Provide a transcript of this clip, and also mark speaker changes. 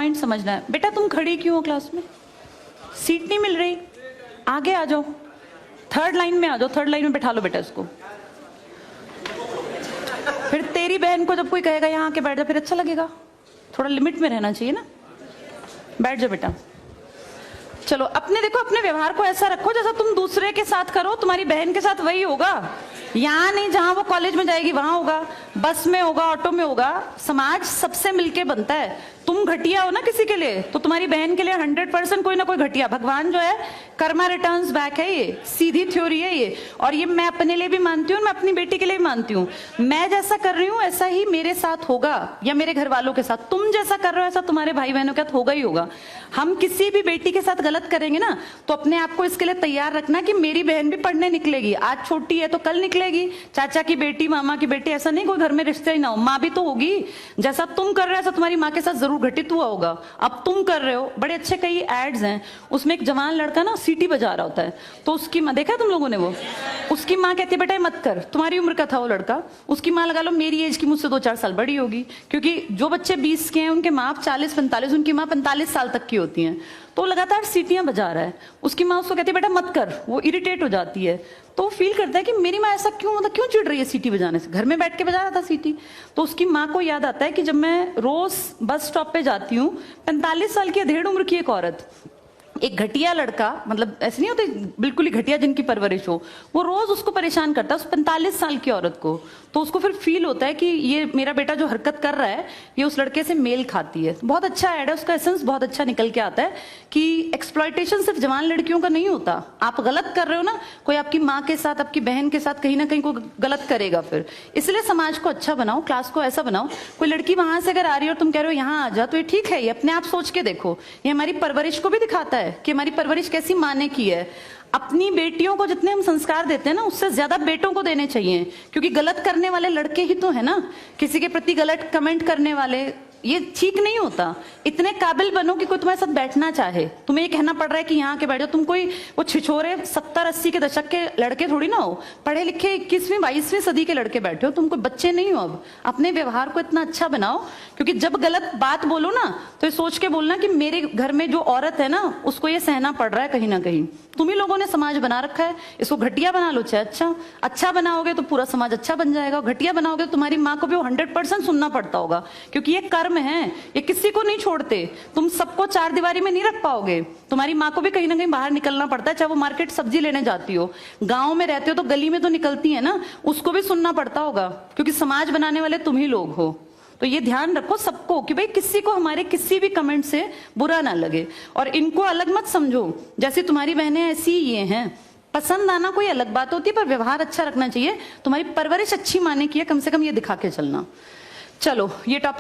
Speaker 1: Point समझना है। बेटा तुम खड़ी क्यों हो क्लास में? सीट नहीं मिल रही, आगे आ जाओ, थर्ड लाइन में आ जाओ, थर्ड लाइन में बैठा लो बेटा इसको। फिर तेरी बहन को जब कोई कहेगा यहाँ आके बैठ जा, फिर अच्छा लगेगा? थोड़ा लिमिट में रहना चाहिए ना। बैठ जाओ बेटा। चलो अपने देखो, अपने व्यवहार को ऐसा रखो जैसा तुम दूसरे के साथ करो, तुम्हारी बहन के साथ वही होगा। यहाँ नहीं, जहां वो कॉलेज में जाएगी वहां होगा, बस में होगा, ऑटो में होगा। समाज सबसे मिलके बनता है। तुम घटिया हो ना किसी के लिए, तो तुम्हारी बहन के लिए 100% कोई ना कोई घटिया। भगवान जो है कर्मा रिटर्न्स बैक है, ये सीधी थ्योरी है ये। और ये मैं अपने लिए भी मानती हूँ, मैं अपनी बेटी के लिए भी मानती हूँ। मैं जैसा कर रही हूँ ऐसा ही मेरे साथ होगा, या मेरे घर वालों के साथ। तुम जैसा कर रहे हो ऐसा तुम्हारे भाई बहनों के साथ होगा ही होगा। हम किसी भी बेटी के साथ गलत करेंगे ना, तो अपने आप को इसके लिए तैयार रखना कि मेरी बहन भी पढ़ने निकलेगी। आज छोटी है तो कल निकलेगी। चाचा की बेटी, मामा की बेटी, ऐसा नहीं कोई घर में रिश्ते ही ना हो, माँ भी तो होगी। जैसा तुम कर रहे हो ऐसा तुम्हारी माँ के साथ जरूर घटित हुआ होगा। अब तुम कर रहे हो। बड़े अच्छे कई एड्स हैं, उसमें एक जवान लड़का ना सीटी बजा रहा होता है, तो उसकी माँ, देखा तुम लोगों ने वो, उसकी माँ कहती है बेटा मत कर। तुम्हारी उम्र का था वो लड़का, उसकी माँ लगा लो मेरी एज की, मुझसे 2-4 साल बड़ी होगी, क्योंकि जो बच्चे 20 के हैं उनके माँ 40-45, उनकी माँ 45 साल तक की होती हैं। तो लगातार सीटियां बजा रहा है, उसकी माँ उसको कहती है बेटा मत कर। वो इरिटेट हो जाती है, तो फील करता है कि मेरी माँ ऐसा क्यों, मतलब क्यों चिढ़ रही है सीटी बजाने से, घर में बैठ के बजा रहा था सीटी। तो उसकी माँ को याद आता है कि जब मैं रोज बस स्टॉप पे जाती हूँ, 45 साल की अधेड़ उम्र की एक औरत, एक घटिया लड़का, मतलब ऐसे नहीं होते बिल्कुल ही घटिया जिनकी परवरिश हो, वो रोज उसको परेशान करता है, उस 45 साल की औरत को। तो उसको फिर फील होता है कि ये मेरा बेटा जो हरकत कर रहा है ये उस लड़के से मेल खाती है। बहुत अच्छा ऐड है, उसका एसेंस बहुत अच्छा निकल के आता है कि एक्सप्लॉयटेशन सिर्फ जवान लड़कियों का नहीं होता। आप गलत कर रहे हो ना, कोई आपकी माँ के साथ, आपकी बहन के साथ कहीं ना कहीं कोई गलत करेगा फिर। इसलिए समाज को अच्छा बनाओ, क्लास को ऐसा बनाओ, कोई लड़की वहां से अगर आ रही है और तुम कह रहे हो यहाँ आ जा, तो ये ठीक है। ये अपने आप सोच के देखो, ये हमारी परवरिश को भी दिखाता है कि हमारी परवरिश कैसी माँ ने की है। अपनी बेटियों को जितने हम संस्कार देते हैं ना, उससे ज्यादा बेटों को देने चाहिए, क्योंकि गलत करने वाले लड़के ही तो है ना, किसी के प्रति गलत कमेंट करने वाले। ये ठीक नहीं होता। इतने काबिल बनो कि कोई तुम्हारे साथ बैठना चाहे। तुम्हें ये कहना पड़ रहा है कि यहाँ के बैठ जाओ, तुम कोई वो छिछोरे 70-80 के दशक के लड़के थोड़ी ना हो, पढ़े लिखे 21वीं-22वीं सदी के लड़के बैठे हो। तुम कोई बच्चे नहीं हो। अब अपने व्यवहार को इतना अच्छा बनाओ, क्योंकि जब गलत बात बोलो ना तो ये सोच के बोलना कि मेरे घर में जो औरत है ना उसको ये सहना पड़ रहा है कहीं ना कहीं। तुम ही लोगों ने समाज बना रखा है, इसको घटिया बना लो चाहे अच्छा बनाओगे तो पूरा समाज अच्छा बन जाएगा। घटिया बनाओगे तो तुम्हारी माँ को भी 100% सुनना पड़ता होगा, क्योंकि ये कर्म है, ये किसी को नहीं छोड़ते। तुम सबको चार दीवारी में नहीं रख पाओगे। तुम्हारी माँ को भी कहीं ना कहीं बाहर निकलना पड़ता है, चाहे वो मार्केट सब्जी लेने जाती हो, गांव में रहते हो तो गली में तो निकलती है ना, उसको भी सुनना पड़ता होगा, क्योंकि समाज बनाने वाले तुम ही लोग हो। तो ये ध्यान रखो सबको कि भाई किसी को हमारे किसी भी कमेंट से बुरा ना लगे, और इनको अलग मत समझो। जैसे तुम्हारी बहनें ऐसी ये हैं, पसंद आना कोई अलग बात होती है, पर व्यवहार अच्छा रखना चाहिए। तुम्हारी परवरिश अच्छी माने की है, कम से कम ये दिखा के चलना। चलो ये टॉपिक